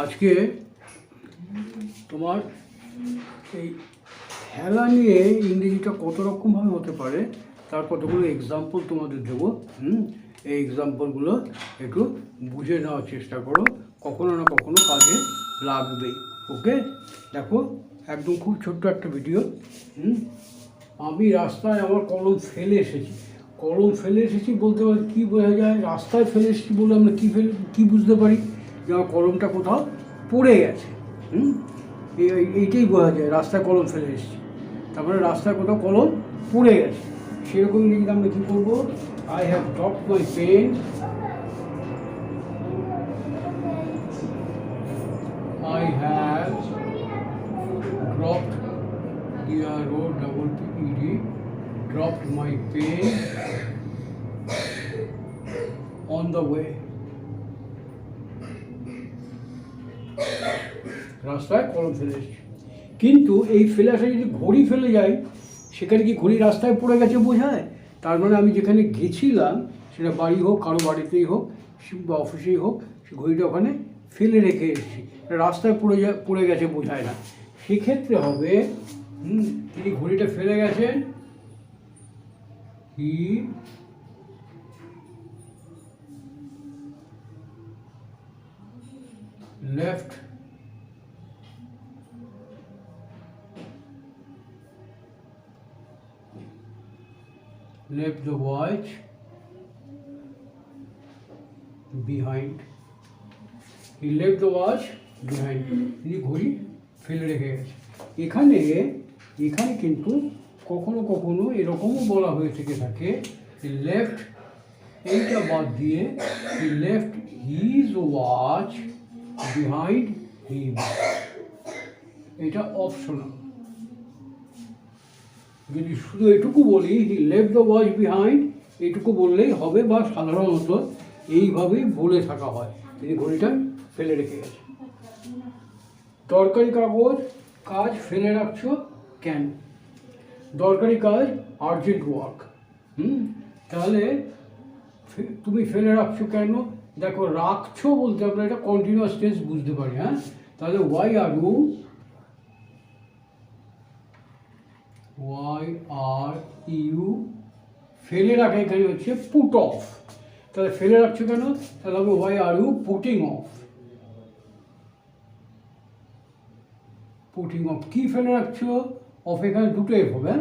আজকে তোমার এই খেলা নিয়ে ইংরেজিটা কত রকমভাবে হতে পারে তার কতগুলো এক্সাম্পল তোমাদের দেবো। এই এক্সাম্পলগুলো একটু বুঝে নেওয়ার চেষ্টা করো, কখনো না কখনো কাজে লাগবেই। ওকে, দেখো একদম খুব ছোট্ট একটা ভিডিও। আমি রাস্তায় আমার কলম ফেলে এসেছি বলতে পারি কী বোঝা যায়? রাস্তায় ফেলে এসেছি বলে আমরা কী বুঝতে পারি? যে আমার কলমটা কোথাও পড়ে গেছে। এইটাই বোঝা যায়, রাস্তায় কলম ফেলে এসেছি, তারপরে রাস্তায় কোথাও কলম পড়ে গেছে। সেরকম লিখে আমরা কী করবো? I have dropped my pen, I have dropped dropped my pen on the way. রাস্তায় কলম ফেলে এসেছি, কিন্তু এই ফেলে আসা যদি ঘড়ি ফেলে যাই, সেখানে কি ঘড়ি রাস্তায় পড়ে গেছে বোঝায়? তার মানে আমি যেখানে গেছিলাম, সেটা বাড়ি হোক, কারো বাড়িতেই হোক বা অফিসেই হোক, সে ঘড়িটা ওখানে ফেলে রেখে এসেছি, রাস্তায় পড়ে গেছে বোঝায় না। সেক্ষেত্রে হবে তিনি ঘড়িটা ফেলে গেছেন, হি left the watch behind. He left the watch behind. তিনি ঘড়ি ফেলে রেখে গেছে। এখানে কিন্তু কখনো কখনো এরকমও বলা হয়ে থেকে থাকে, he left এইটা বাদ দিয়ে he left his watch behind him. এটা অপশনাল। যদি শুধু এটুকু বলি he left the watch behind, এইটুকু বললেই হবে, বা সাধারণত এইভাবেই বলে থাকা হয়, তিনি ঘড়িটা ফেলে রেখে গেছে। দরকারি কাজ ফেলে রাখছো কেন? দরকারি কাজ, আর্জেন্ট ওয়ার্ক। তাহলে তুমি ফেলে রাখছো কেন? দেখো, রাখছো বলতে আমরা এটা কন্টিনিউয়াস টেন্স বুঝতে পারি। তাহলে ওয়াই আর ইউ ফেলে রাখা এখানে হচ্ছে পুট অফ। তাহলে ফেলে রাখছো কেন? তাহলে হবে why are you putting off. কি ফেলে রাখছো? অফ এখানে দুটো এফ হবে।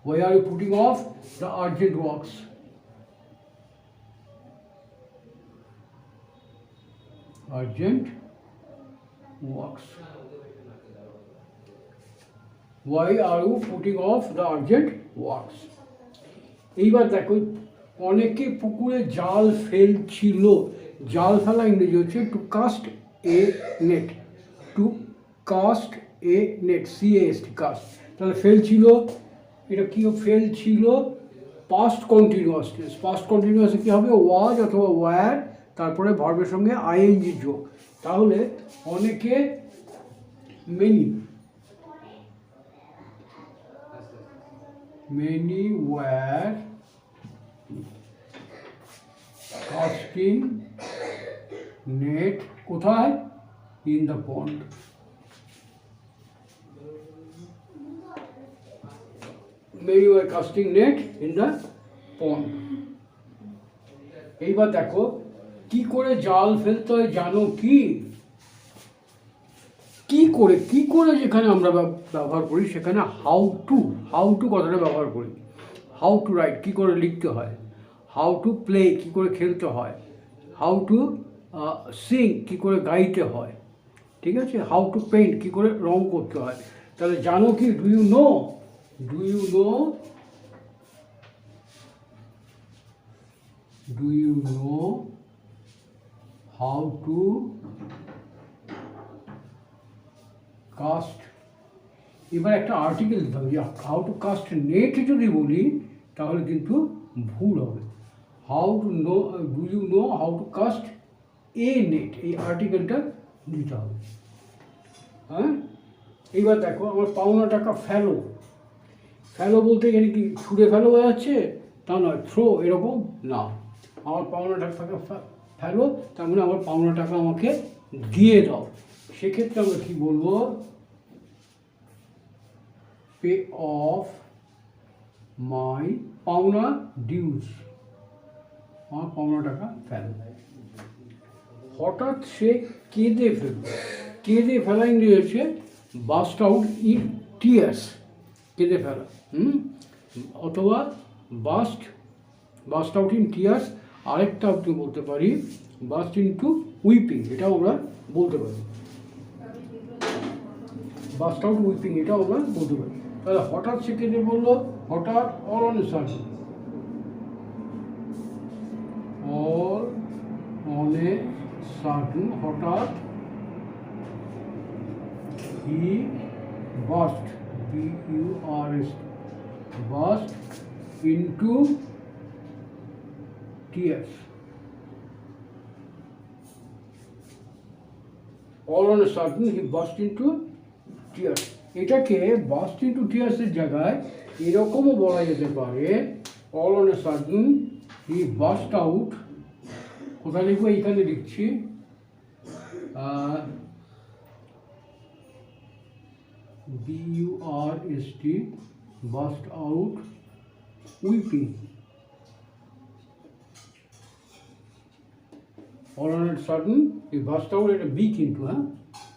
Why are you putting off the urgent works. Why are you putting off the urgent works? এইবার দেখো, অনেকে পুকুরে জাল ফেলছিল। জাল ফেলা ইংরেজি হচ্ছে to cast a net. CAST, cast. তাহলে ফেলছিল, এটা কি ফেলছিল? Past continuous tense. পাস্ট কন্টিনিউয়াসে কী হবে? ওয়াজ অথবা ওয়্যার, তারপরে ভার্বের সঙ্গে আইএনজি যোগ। তাহলে অনেকে many were casting net কোথায়? in the pond. Many were casting net in the pond. এইবার দেখো, কি করে জাল ফেলতে হয় জানো কি? কি করে যেখানে আমরা ব্যবহার করি, সেখানে হাউ টু কথাটা ব্যবহার করি। হাউ টু রাইট, কী করে লিখতে হয়। হাউ টু প্লে, কী করে খেলতে হয়। হাউ টু সিং, কী করে গাইতে হয়। ঠিক আছে? হাউ টু পেইন্ট, কী করে রং করতে হয়। তাহলে জানো কি? Do you know how to cast? এবার একটা আর্টিকেল দিতে হবে। হাউ টু কাস্ট নেট যদি বলি তাহলে কিন্তু ভুল হবে। Do you know how to cast a net, এই আর্টিকেলটা দিতে হবে। এইবার দেখো, আমার পাওনা টাকা ফেলো বলতে এখানে কি ছুঁড়ে ফেলো যাচ্ছে? তা নয়, থ্রো এরকম না। আমার পাওনা টাকা ফেলো, তার মানে আমার পাওনা টাকা আমাকে দিয়ে দাও। সেক্ষেত্রে আমরা কি বলবো, পে অফ মাই পাওনা ডিউজ, আমার পাওনা টাকা ফেল। হঠাৎ সে কেঁদে ফেলল, কেঁদে ফেলা ইংরেজি হচ্ছে বাস্ট আউট ইন টিয়ার্স, কেঁদে ফেলা, অথবা বাস্ট আউট ইন টিয়ার্স। আরেকটা আপনি বলতে পারি বাস্ট ইনটু উইপিং, এটাও আমরা বলতে পারি, বাস্ট আউট উইপিং এটাও আমরা বলতে পারি। তাহলে হঠাৎ সে কেঁদে বললো, হঠাৎ all on a sudden, all on a sudden, হঠাৎ he burst, BURST, burst into tears, all on a sudden he burst into tears। এটাকে বাস্ট ইনটু টিয়ার্সের জায়গায় এরকমও বলা যেতে পারে, all on a sudden he burst out, কোথায় লিখবো, এইখানে লিখছি, BURST, burst out weeping, all on a sudden he burst out, এটা বি কিন্তু,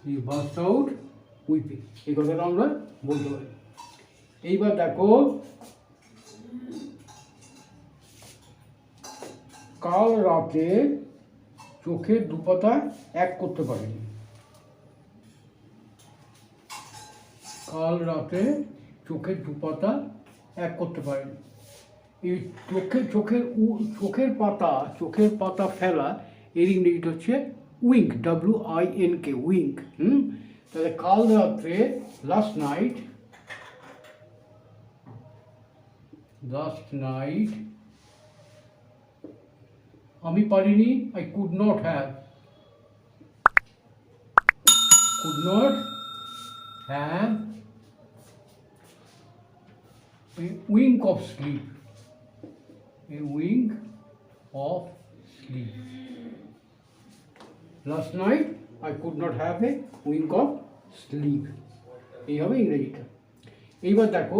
he burst out weeping, এই কথাটা আমরা বলতে পারি। এইবার দেখো, কাল রাতে চোখের দুপাতা এক করতে পারেনি, কাল রাতে চোখের দুপাতা এক করতে পারেনি। এই চোখের পাতা ফেলা এর ইংরেজিটা হচ্ছে উইঙ্ক, WINK, উইঙ্ক। তাহলে কাল রাত্রে, লাস্ট নাইট আমি পারিনি, I could not have a wink of sleep, last night I could not have a wink of sleep, এই হবে ইংরেজিটা। এইবার দেখো,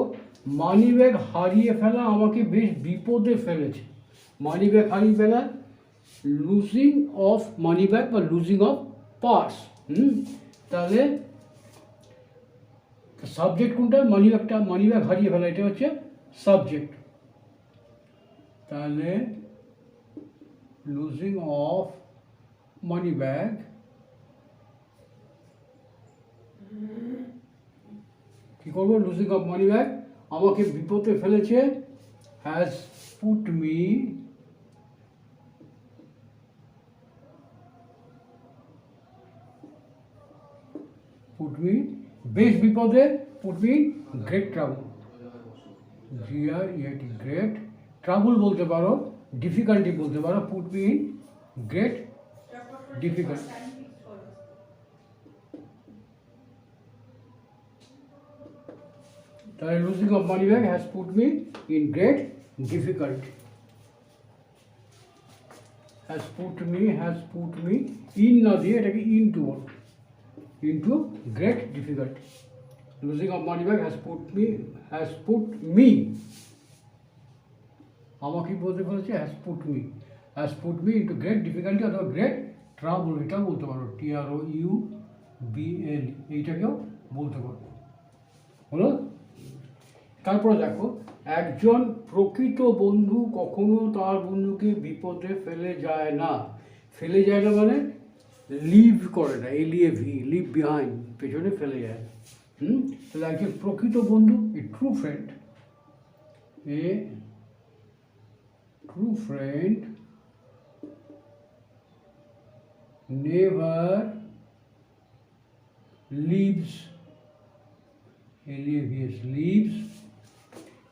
মানি ব্যাগ হারিয়ে ফেলা আমাকে বেশ বিপদে ফেলেছে, মানি ব্যাগ হারিয়ে ফেলা, লুজিং অফ মানি ব্যাগ বা লুজিং অফ পার্স। তাহলে সাবজেক্ট কোনটা, মানি ব্যাগ হারিয়ে ফেলা, এটা হচ্ছে সাবজেক্ট। তাহলে লুজিং অফ মানি ব্যাগ, কি করবো, লুজিং অফ মানি ব্যাগ আমাকে বিপদে ফেলেছে, হ্যাজ পুট মি বেশ বিপদে, put me great trouble, great trouble বলতে পারো, ডিফিকাল্টি বলতে পারো, পুট মি গ্রেট ডিফিকাল্টি। তাহলে losing of money bag has put me in great difficulty, has put me in না দিয়ে এটাকে ইনটু বলবো, into great difficulty। Losing of money bag has put me আমাকে বলতে বলেছে has put me into great difficulty অথবা great trouble, এটা বলতে পারো, TROUBLE, এইটাকেও বলতে পারো, হলো। তারপরে দেখো, একজন প্রকৃত বন্ধু কখনো তার বন্ধুকে বিপদে ফেলে যায় না মানে লিভ করে না, লিভ বিহাইন্ড, পেছনে ফেলে যায়। তাহলে একজন প্রকৃত বন্ধু, a true friend never leaves, leaves,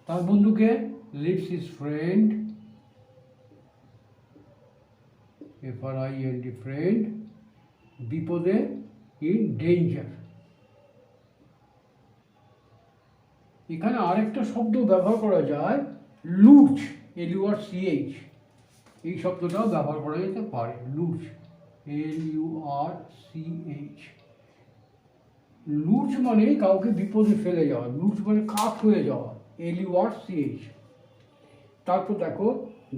তার বন্ধুকে, leaves his friend, FRIEND, friend, বিপদে, ইন ডেঞ্জার। এখানে আরেকটা শব্দ ব্যবহার করা যায়, লুজ, LURCH, এই শব্দটাও ব্যবহার করা যেতে পারে, লুজ, LURCH। লুজ মানে কাউকে বিপদে ফেলে যাওয়া, লুজ মানে কাত হয়ে যাওয়া, LURCH। তারপর দেখো,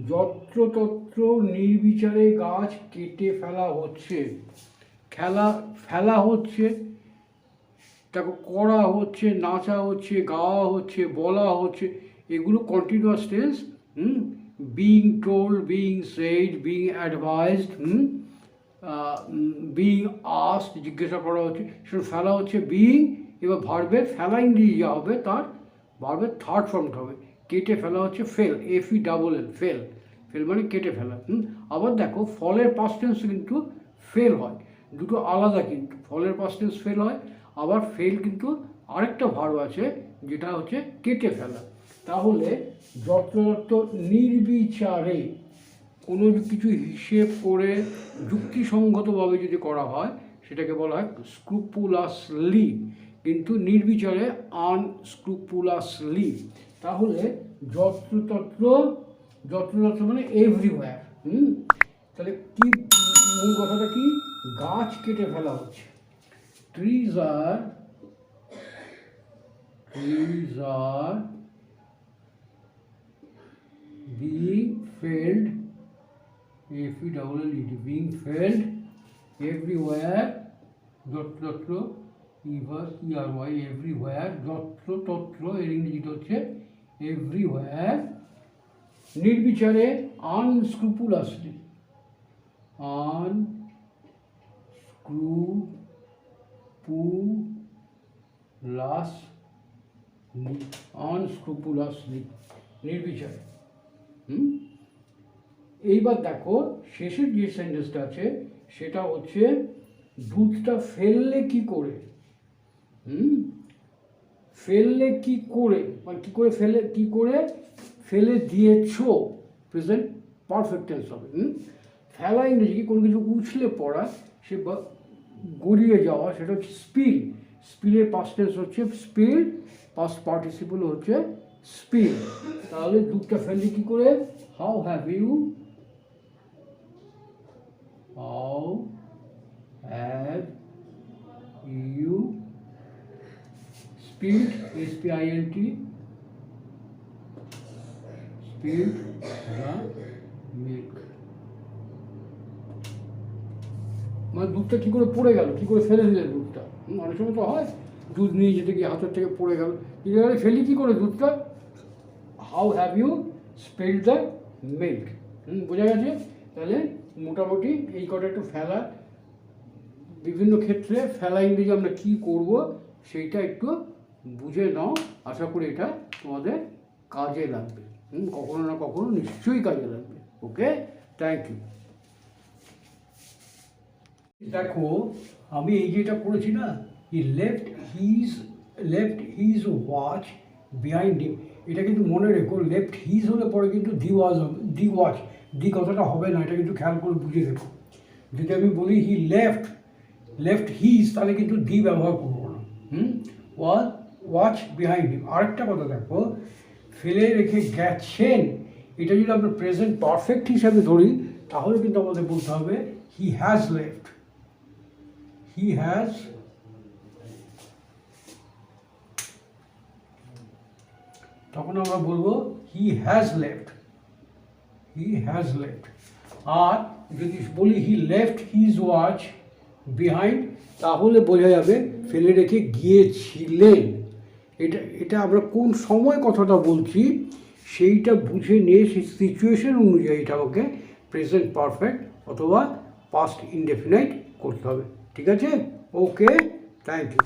যত্রতত্র নির্বিচারে গাছ কেটে ফেলা হচ্ছে, ফেলা হচ্ছে, দেখো করা হচ্ছে, নাচা হচ্ছে, গাওয়া হচ্ছে, বলা হচ্ছে, এগুলো continuous tense. Being told, being shed, being advised, being asked, জিজ্ঞাসা করা হচ্ছে, সেটা ফেলা হচ্ছে বিং। এবার ভার্বের ফেলা ইংরেজি যা হবে তার ভার্বের থার্ড ফর্মটা হবে। কেটে ফেলা হচ্ছে ফেল, FELL, ফেল, ফেল মানে কেটে ফেলা। আবার দেখো, ফলের পাস্ট টেন্স কিন্তু ফেল হয়, দুটো আলাদা কিন্তু। ফলের পাস্ট টেন্স ফেল হয়, আবার ফেল কিন্তু আরেকটা ভার্ব আছে যেটা হচ্ছে কেটে ফেলা। তাহলে যত্রতত্র নির্বিচারে কোনো কিছু হিসেব করে যুক্তিসঙ্গতভাবে যদি করা হয় সেটাকে বলা হয় স্ক্রুপুলাসলি, কিন্তু নির্বিচারে আনস্ক্রুপুলাসলি। তাহলে যত্রতত্র, যত্রতত্র মানে এভরিওয়্যার। তাহলে কি মূল কথাটা কি? গাছ কেটে ফেলা হচ্ছে। Trees are being felled, FELLED, being felled everywhere, যত্রতত্র, ERY, everywhere, যত্রতত্র এর ইংরেজিটা হচ্ছে everywhere, নির্বিচারে, unscrupulously, unscrupulously, নির্বিচারে। এইবার দেখো, শেষের যে সেন্টেন্সটা আছে সেটা হচ্ছে দুধটা ফেললে কি করে। ফেললে কি করে মানে কি করে ফেলে, কি করে ফেলে দিয়েছো, প্রেজেন্ট পারফেক্ট টেন্স হবে। ফেলা ইংরেজি কোনো কিছু উছলে পড়া, সে গড়িয়ে যাওয়া, সেটা হচ্ছে স্পিল। স্পিলের পাস্ট টেন্স হচ্ছে স্পিল, পাস্ট পার্টিসিপল হচ্ছে স্পিল। তাহলে দুধটা ফেললে কি করে, how have you spilled, SPILT, spilled the milk। মানে দুধটা কী করে পড়ে গেল, কী করে ফেলে দিলে দুধটা। অনেক সময় তো হয়, দুধ নিয়ে যেতে গিয়ে হাতের থেকে পড়ে গেল, ফেলি কী করে দুধটা, how have you spilled the milk. বোঝা গেছে? তাহলে মোটামুটি এই কটা একটু ফেলা, বিভিন্ন ক্ষেত্রে ফেলা ইংরেজি আমরা কী করব সেইটা একটু বুঝে নাও। আশা করি এটা তোমাদের কাজে লাগবে, কখনো না কখনো নিশ্চয়ই কাজে লাগবে। ওকে, থ্যাংক ইউ। দেখো, আমি এই যেটা করেছি না, he left his watch behind him, এটা কিন্তু মনে রেখো। লেফট হিজ হলে পরে কিন্তু দি ওয়াচ, দি কথাটা হবে না, এটা কিন্তু খেয়াল করে বুঝে রেখো। যদি আমি বলি হি লেফট হিজ, তাহলে কিন্তু দি ব্যবহার করবো না। Watch behind him. আরেকটা কথা দেখো, ফেলে রেখে গেছেন, এটা যদি আমরা প্রেজেন্ট পারফেক্ট হিসাবে ধরি তাহলে কিন্তু আমাদের বলতে হবে হি হ্যাজ লেফট, তখন আমরা বলবো হি হ্যাজ লেফট। আর যদি বলি he left his watch behind, তাহলে বোঝা যাবে ফেলে রেখে গিয়েছিলেন। এটা আমরা কোন সময় কথাটা বলছি সেইটা বুঝে নিয়ে সেই সিচুয়েশন অনুযায়ী এটা আমাকে প্রেজেন্ট পারফেক্ট অথবা পাস্ট ইনডেফিনাইট করতে হবে। ঠিক আছে? ওকে, থ্যাংক ইউ।